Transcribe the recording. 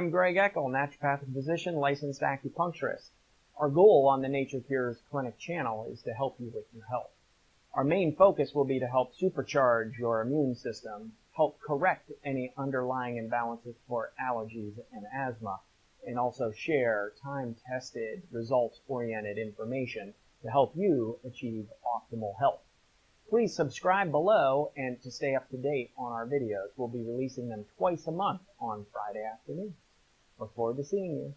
I'm Greg Eckel, naturopathic physician, licensed acupuncturist. Our goal on the Nature Cures Clinic channel is to help you with your health. Our main focus will be to help supercharge your immune system, help correct any underlying imbalances for allergies and asthma, and also share time-tested, results-oriented information to help you achieve optimal health. Please subscribe below, and to stay up to date on our videos, we'll be releasing them twice a month on Friday afternoons. Look forward to seeing you.